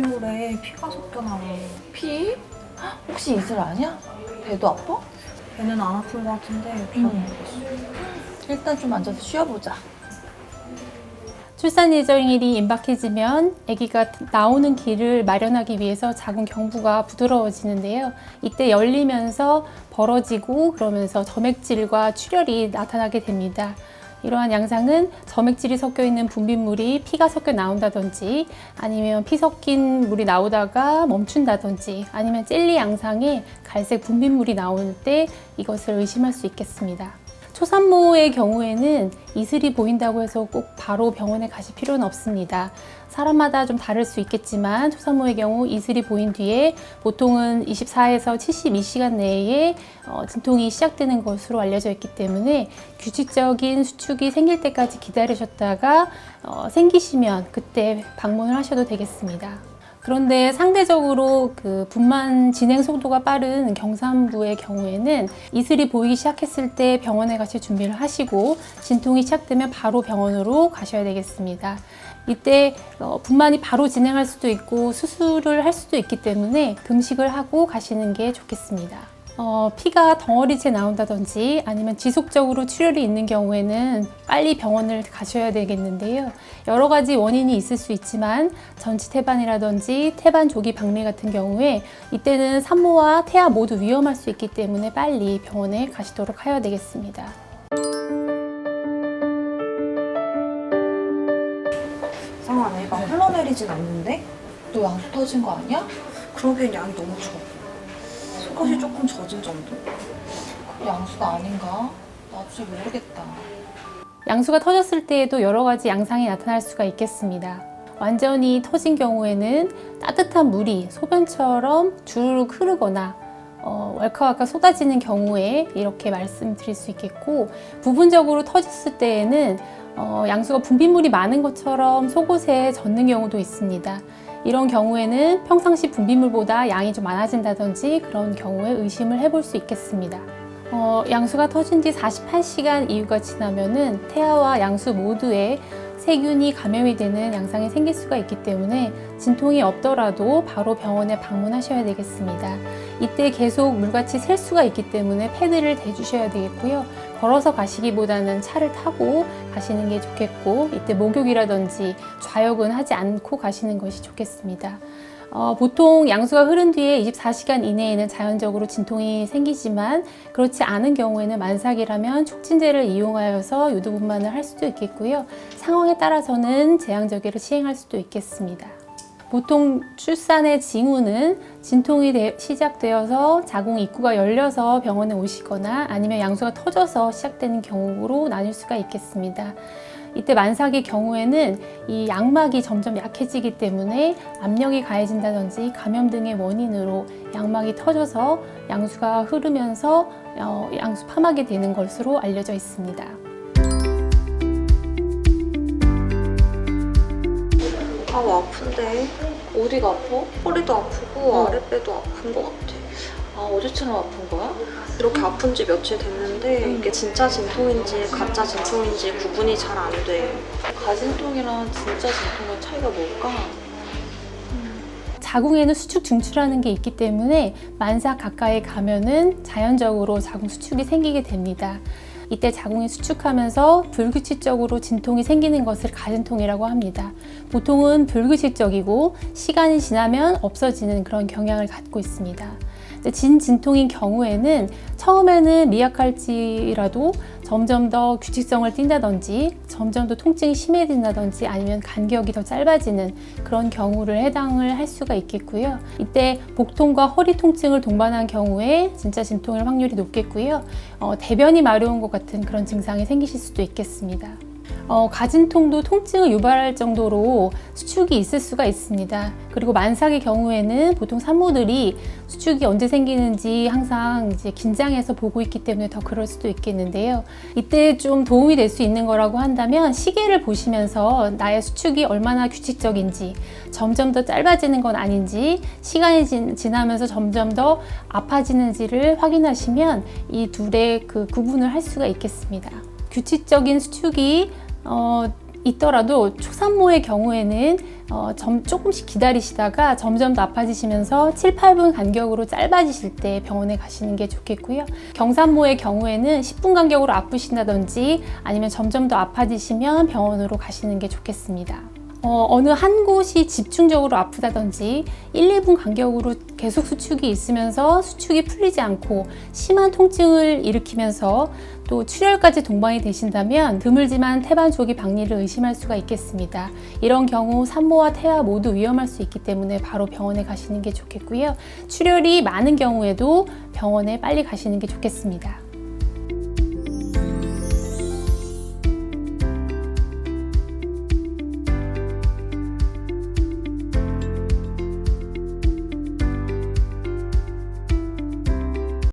분비물에 피가 섞여 나와. 피? 혹시 이슬 아니야? 배도 아파? 배는 안 아픈 것 같은데 잘 모르겠어. 일단 좀 앉아서 쉬어보자. 출산 예정일이 임박해지면 아기가 나오는 길을 마련하기 위해서 자궁 경부가 부드러워지는데요. 이때 열리면서 벌어지고 그러면서 점액질과 출혈이 나타나게 됩니다. 이러한 양상은 점액질이 섞여 있는 분비물이 피가 섞여 나온다든지 아니면 피 섞인 물이 나오다가 멈춘다든지 아니면 젤리 양상의 갈색 분비물이 나올 때 이것을 의심할 수 있겠습니다. 초산모의 경우에는 이슬이 보인다고 해서 꼭 바로 병원에 가실 필요는 없습니다. 사람마다 좀 다를 수 있겠지만 초산모의 경우 이슬이 보인 뒤에 보통은 24에서 72시간 내에 진통이 시작되는 것으로 알려져 있기 때문에 규칙적인 수축이 생길 때까지 기다리셨다가 생기시면 그때 방문을 하셔도 되겠습니다. 그런데 상대적으로 그 분만 진행 속도가 빠른 경산부의 경우에는 이슬이 보이기 시작했을 때 병원에 가실 준비를 하시고 진통이 시작되면 바로 병원으로 가셔야 되겠습니다. 이때 분만이 바로 진행할 수도 있고 수술을 할 수도 있기 때문에 금식을 하고 가시는 게 좋겠습니다. 피가 덩어리째 나온다든지 아니면 지속적으로 출혈이 있는 경우에는 빨리 병원을 가셔야 되겠는데요. 여러 가지 원인이 있을 수 있지만 전치태반이라든지 태반 조기 박리 같은 경우에 이때는 산모와 태아 모두 위험할 수 있기 때문에 빨리 병원에 가시도록 하여야 되겠습니다. 이상하네. 막 흘러내리진 않는데? 너 양수 터진 거 아니야? 그러기엔 양이 너무 적어. 속옷이 조금 젖은 정도? 양수가 아닌가? 나도 잘 모르겠다. 양수가 터졌을 때에도 여러 가지 양상이 나타날 수가 있겠습니다. 완전히 터진 경우에는 따뜻한 물이 소변처럼 주르륵 흐르거나 왈칵왈칵 쏟아지는 경우에 이렇게 말씀드릴 수 있겠고, 부분적으로 터졌을 때에는 양수가 분비물이 많은 것처럼 속옷에 젖는 경우도 있습니다. 이런 경우에는 평상시 분비물보다 양이 좀 많아진다든지 그런 경우에 의심을 해볼 수 있겠습니다. 양수가 터진 뒤 48시간 이후가 지나면은 태아와 양수 모두에 세균이 감염이 되는 양상이 생길 수가 있기 때문에 진통이 없더라도 바로 병원에 방문하셔야 되겠습니다. 이때 계속 물같이 셀 수가 있기 때문에 패드를 대주셔야 되겠고요. 걸어서 가시기보다는 차를 타고 가시는 게 좋겠고, 이때 목욕이라든지 좌욕은 하지 않고 가시는 것이 좋겠습니다. 보통 양수가 흐른 뒤에 24시간 이내에는 자연적으로 진통이 생기지만 그렇지 않은 경우에는 만삭이라면 촉진제를 이용하여서 유두분만을 할 수도 있겠고요. 상황에 따라서는 제왕절개를 시행할 수도 있겠습니다. 보통 출산의 징후는 진통이 시작되어서 자궁 입구가 열려서 병원에 오시거나 아니면 양수가 터져서 시작되는 경우로 나뉠 수가 있겠습니다. 이때 만삭의 경우에는 이 양막이 점점 약해지기 때문에 압력이 가해진다든지 감염 등의 원인으로 양막이 터져서 양수가 흐르면서 양수 파막이 되는 것으로 알려져 있습니다. 아우 아픈데. 어디가 아파? 허리도 아프고 아랫배도 아픈 것 같아. 아, 어제처럼 아픈 거야? 이렇게 아픈 지 며칠 됐는데 이게 진짜 진통인지 가짜 진통인지 구분이 잘 안 돼. 가진통이랑 진짜 진통의 차이가 뭘까? 자궁에는 수축 중추라는 게 있기 때문에 만삭 가까이 가면은 자연적으로 자궁 수축이 생기게 됩니다. 이때 자궁이 수축하면서 불규칙적으로 진통이 생기는 것을 가진통이라고 합니다. 보통은 불규칙적이고 시간이 지나면 없어지는 그런 경향을 갖고 있습니다. 진진통인 경우에는 처음에는 미약할지라도 점점 더 규칙성을 띈다든지 점점 더 통증이 심해진다든지 아니면 간격이 더 짧아지는 그런 경우를 해당을 할 수가 있겠고요. 이때 복통과 허리 통증을 동반한 경우에 진짜 진통일 확률이 높겠고요. 대변이 마려운 것 같은 그런 증상이 생기실 수도 있겠습니다. 가진통도 통증을 유발할 정도로 수축이 있을 수가 있습니다. 그리고 만삭의 경우에는 보통 산모들이 수축이 언제 생기는지 항상 이제 긴장해서 보고 있기 때문에 더 그럴 수도 있겠는데요. 이때 좀 도움이 될 수 있는 거라고 한다면 시계를 보시면서 나의 수축이 얼마나 규칙적인지, 점점 더 짧아지는 건 아닌지, 시간이 지나면서 점점 더 아파지는지를 확인하시면 이 둘의 그 구분을 할 수가 있겠습니다. 규칙적인 수축이 있더라도 초산모의 경우에는 조금씩 기다리시다가 점점 더 아파지시면서 7, 8분 간격으로 짧아지실 때 병원에 가시는 게 좋겠고요. 경산모의 경우에는 10분 간격으로 아프신다든지 아니면 점점 더 아파지시면 병원으로 가시는 게 좋겠습니다. 어느 한 곳이 집중적으로 아프다든지 1, 2분 간격으로 계속 수축이 있으면서 수축이 풀리지 않고 심한 통증을 일으키면서 또 출혈까지 동반이 되신다면 드물지만 태반 조기 박리를 의심할 수가 있겠습니다. 이런 경우 산모와 태아 모두 위험할 수 있기 때문에 바로 병원에 가시는 게 좋겠고요. 출혈이 많은 경우에도 병원에 빨리 가시는 게 좋겠습니다.